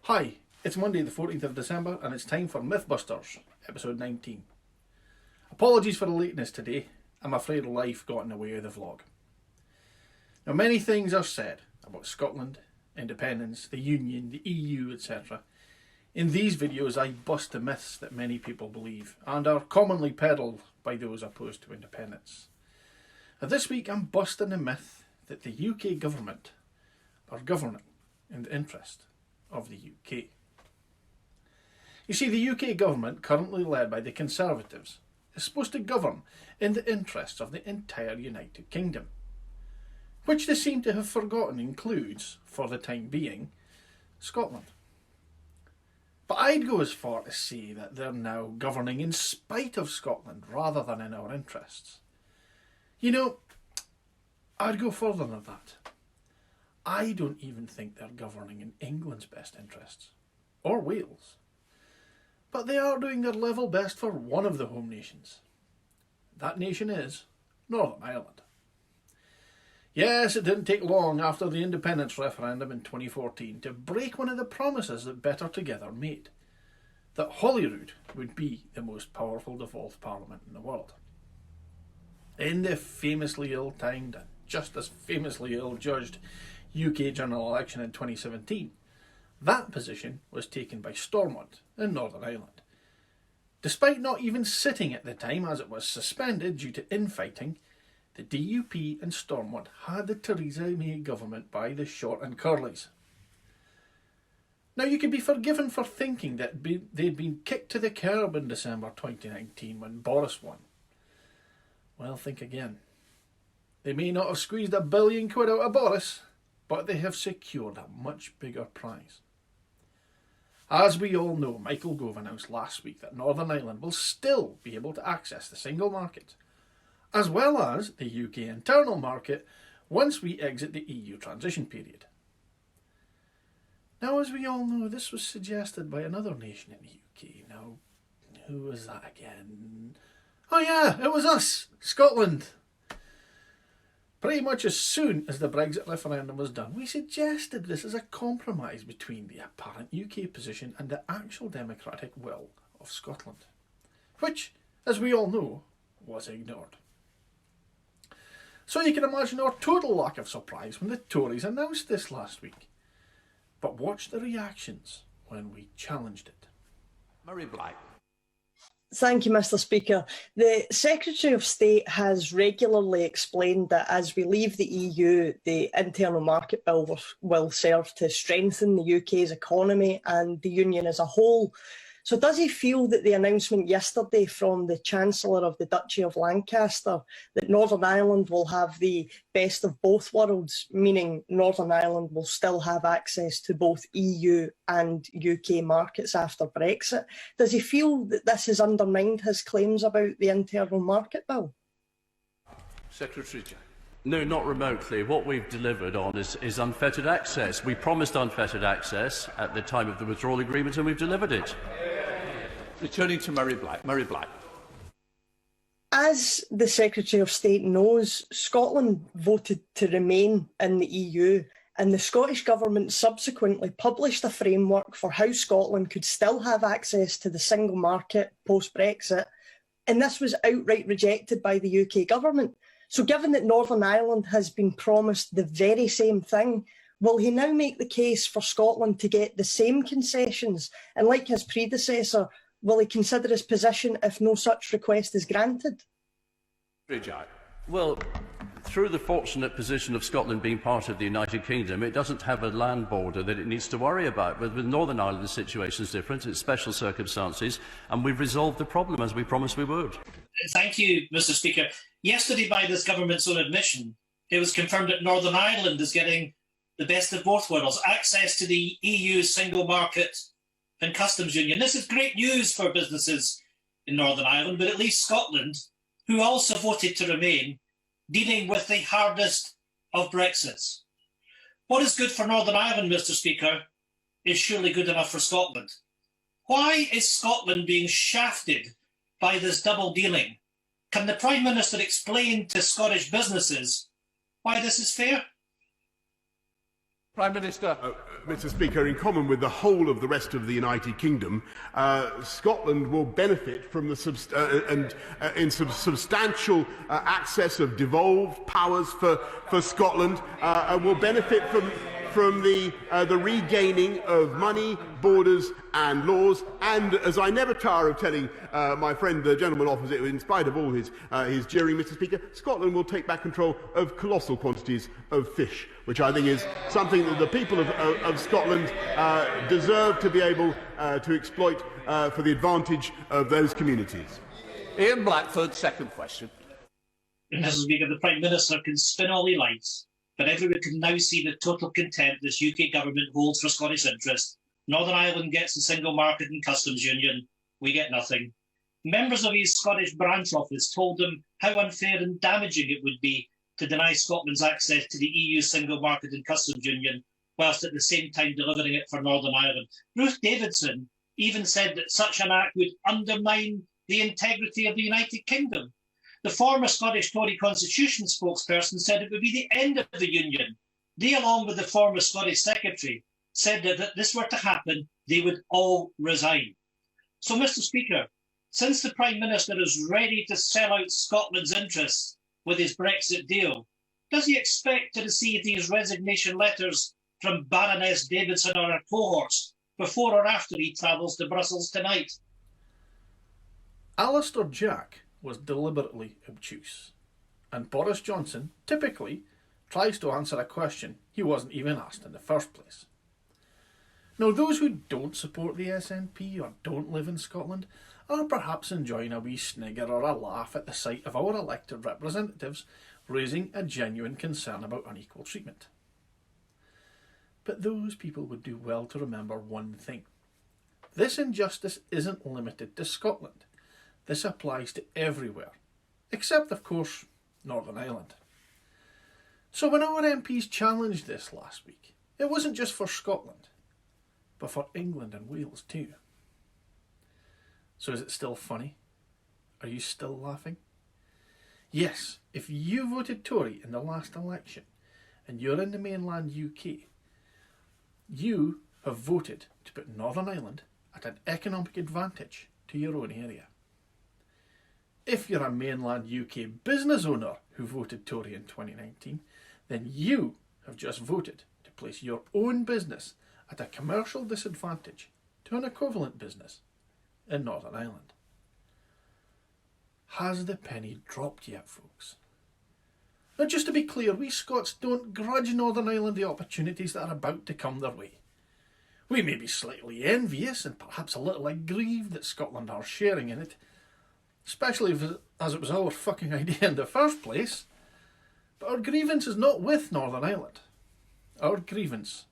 Hi, it's Monday the 14th of December and it's time for Mythbusters, episode 19. Apologies for the lateness today, I'm afraid life got in the way of the vlog. Now many things are said about Scotland, independence, the Union, the EU, etc. In these videos I bust the myths that many people believe and are commonly peddled by those opposed to independence. Now this week I'm busting the myth that the UK government are governing in the interest of the UK. You see, the UK government, currently led by the Conservatives, is supposed to govern in the interests of the entire United Kingdom, which they seem to have forgotten includes, for the time being, Scotland. But I'd go as far to say that they're now governing in spite of Scotland rather than in our interests. You know, I'd go further than that. I don't even think they're governing in England's best interests, or Wales. But they are doing their level best for one of the home nations. That nation is Northern Ireland. Yes, it didn't take long after the independence referendum in 2014 to break one of the promises that Better Together made, that Holyrood would be the most powerful devolved parliament in the world. In the famously ill-timed and just as famously ill-judged UK general election in 2017, that position was taken by Stormont in Northern Ireland. Despite not even sitting at the time, as it was suspended due to infighting, the DUP and Stormont had the Theresa May government by the short and curlies. Now you could be forgiven for thinking that they'd been kicked to the curb in December 2019 when Boris won. Well, think again. They may not have squeezed £1 billion out of Boris, but they have secured a much bigger prize. As we all know, Michael Gove announced last week that Northern Ireland will still be able to access the single market, as well as the UK internal market once we exit the EU transition period. Now, as we all know, this was suggested by another nation in the UK. Now, who was that again? Oh yeah, it was us, Scotland. Pretty much as soon as the Brexit referendum was done, we suggested this as a compromise between the apparent UK position and the actual democratic will of Scotland, which, as we all know, was ignored. So you can imagine our total lack of surprise when the Tories announced this last week. But watch the reactions when we challenged it. Murray Black. Thank you, Mr. Speaker. The Secretary of State has regularly explained that as we leave the EU, the Internal Market Bill will serve to strengthen the UK's economy and the Union as a whole. So does he feel that the announcement yesterday from the Chancellor of the Duchy of Lancaster that Northern Ireland will have the best of both worlds, meaning Northern Ireland will still have access to both EU and UK markets after Brexit, does he feel that this has undermined his claims about the Internal Market Bill? Secretary General. No, not remotely. What we've delivered on is unfettered access. We promised unfettered access at the time of the withdrawal agreement and we've delivered it. Returning to Murray Black. Murray Black. As the Secretary of State knows, Scotland voted to remain in the EU, and the Scottish Government subsequently published a framework for how Scotland could still have access to the single market post-Brexit, and this was outright rejected by the UK Government. So given that Northern Ireland has been promised the very same thing, will he now make the case for Scotland to get the same concessions? And like his predecessor, will he consider his position if no such request is granted? Well, through the fortunate position of Scotland being part of the United Kingdom, it doesn't have a land border that it needs to worry about. But with Northern Ireland, the situation is different. It's special circumstances, and we've resolved the problem as we promised we would. Thank you, Mr. Speaker. Yesterday, by this government's own admission, it was confirmed that Northern Ireland is getting the best of both worlds, access to the EU's single market and customs union. This is great news for businesses in Northern Ireland, but it leaves Scotland, who also voted to remain, dealing with the hardest of Brexits. What is good for Northern Ireland, Mr. Speaker, is surely good enough for Scotland. Why is Scotland being shafted by this double dealing? Can the Prime Minister explain to Scottish businesses why this is fair? Prime Minister. Mr. Speaker, in common with the whole of the rest of the United Kingdom, Scotland will benefit from the substantial access of devolved powers for Scotland, and will benefit from the regaining of money, borders and laws. And as I never tire of telling my friend, the gentleman opposite, in spite of all his jeering, Mr. Speaker, Scotland will take back control of colossal quantities of fish, which I think is something that the people of Scotland deserve to be able to exploit for the advantage of those communities. Ian Blackford, second question. Mr. Speaker, the Prime Minister can spin all he likes, but everyone can now see the total contempt this UK government holds for Scottish interests. Northern Ireland gets the single market and customs union. We get nothing. Members of his Scottish branch office told him how unfair and damaging it would be to deny Scotland's access to the EU single market and customs union, whilst at the same time delivering it for Northern Ireland. Ruth Davidson even said that such an act would undermine the integrity of the United Kingdom. The former Scottish Tory Constitution spokesperson said it would be the end of the union. They, along with the former Scottish Secretary, said that if this were to happen, they would all resign. So, Mr. Speaker, since the Prime Minister is ready to sell out Scotland's interests with his Brexit deal, does he expect to receive these resignation letters from Baroness Davidson or her cohorts before or after he travels to Brussels tonight? Alistair Jack was deliberately obtuse, and Boris Johnson typically tries to answer a question he wasn't even asked in the first place. Now, those who don't support the SNP or don't live in Scotland are perhaps enjoying a wee snigger or a laugh at the sight of our elected representatives raising a genuine concern about unequal treatment. But those people would do well to remember one thing. This injustice isn't limited to Scotland. This applies to everywhere, except, of course, Northern Ireland. So when our MPs challenged this last week, it wasn't just for Scotland, but for England and Wales too. So is it still funny? Are you still laughing? Yes, if you voted Tory in the last election and you're in the mainland UK, you have voted to put Northern Ireland at an economic advantage to your own area. If you're a mainland UK business owner who voted Tory in 2019, then you have just voted to place your own business at a commercial disadvantage to an equivalent business in Northern Ireland. Has the penny dropped yet, folks? Now, just to be clear, we Scots don't grudge Northern Ireland the opportunities that are about to come their way. We may be slightly envious and perhaps a little aggrieved that Scotland are sharing in it, especially as it was our fucking idea in the first place. But our grievance is not with Northern Ireland. Our grievance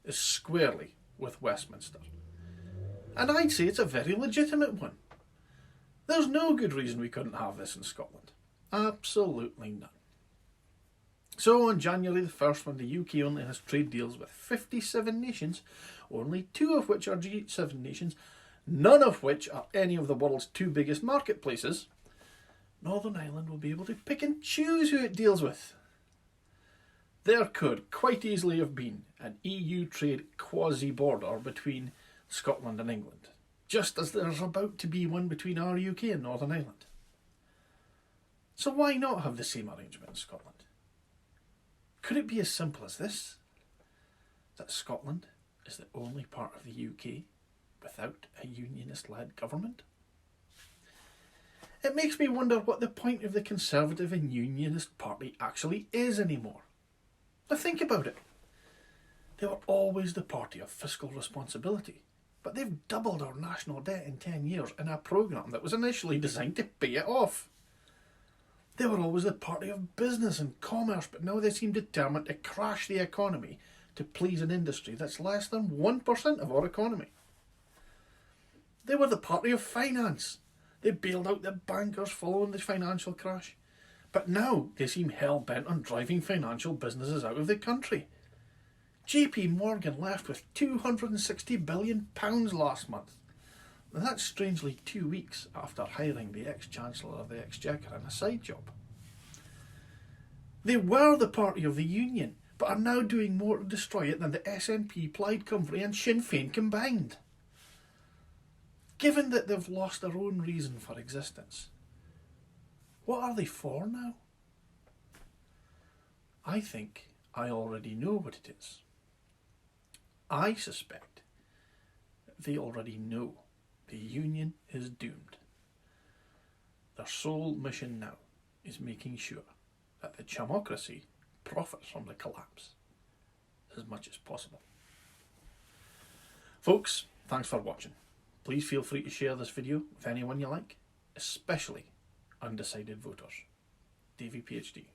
is squarely with Westminster. And I'd say it's a very legitimate one. There's no good reason we couldn't have this in Scotland. Absolutely none. So on January the 1st, when the UK only has trade deals with 57 nations, only 2 of which are G7 nations, none of which are any of the world's 2 biggest marketplaces, Northern Ireland will be able to pick and choose who it deals with. There could quite easily have been an EU trade quasi-border between Scotland and England, just as there's about to be one between our UK and Northern Ireland. So why not have the same arrangement in Scotland? Could it be as simple as this? That Scotland is the only part of the UK without a unionist-led government? It makes me wonder what the point of the Conservative and Unionist Party actually is anymore. Now think about it. They were always the party of fiscal responsibility, but they've doubled our national debt in 10 years in a programme that was initially designed to pay it off. They were always the party of business and commerce, but now they seem determined to crash the economy to please an industry that's less than 1% of our economy. They were the party of finance. They bailed out the bankers following the financial crash. But now they seem hell-bent on driving financial businesses out of the country. JP Morgan left with £260 billion last month. And that's strangely 2 weeks after hiring the ex-Chancellor of the Exchequer in a side job. They were the party of the Union, but are now doing more to destroy it than the SNP, Plaid Cymru and Sinn Féin combined. Given that they've lost their own reason for existence, what are they for now? I think I already know what it is. I suspect that they already know the union is doomed. Their sole mission now is making sure that the Chamocracy profits from the collapse as much as possible. Folks, thanks for watching. Please feel free to share this video with anyone you like, especially undecided voters. DaviePHD.